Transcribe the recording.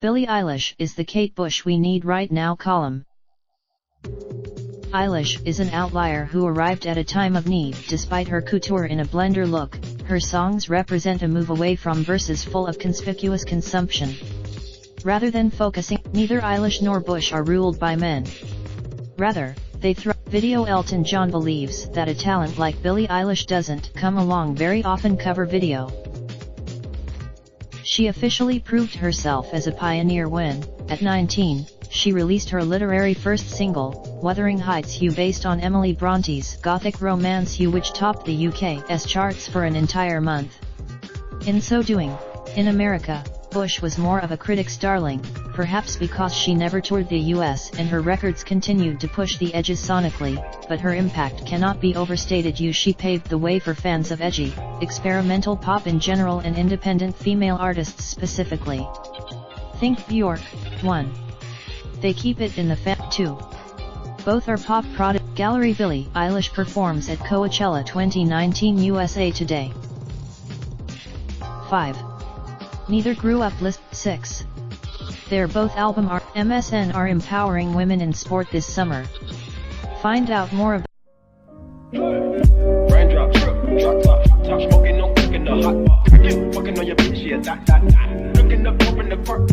Billie Eilish is the Kate Bush we need right now column. Eilish is an outlier who arrived at a time of need. Despite her couture in a blender look, her songs represent a move away from verses full of conspicuous consumption. Rather than focusing, neither Eilish nor Bush are ruled by men. Rather, they thrive. Video Elton John believes that a talent like Billie Eilish doesn't come along very often. Cover video. She officially proved herself as a pioneer when, at 19, she released her literary first single, Wuthering Heights U, based on Emily Bronte's gothic romance U, which topped the UK's charts for an entire month. In so doing, in America, Bush was more of a critic's darling, perhaps because she never toured the US and her records continued to push the edges sonically, but her impact cannot be overstated. She paved the way for fans of edgy, experimental pop in general and independent female artists specifically. Think Bjork. 1. They keep it in the 2. Both are pop product. Gallery. Billie Eilish performs at Coachella 2019 USA Today. 5. Neither grew up. List 6. Their both album art. MSN are empowering women in sport this summer. Find out more about Raindrop, drop top, top smoking, no cooking the hot pot. Fucking on your bitch, yeah, that. Looking up, open the park,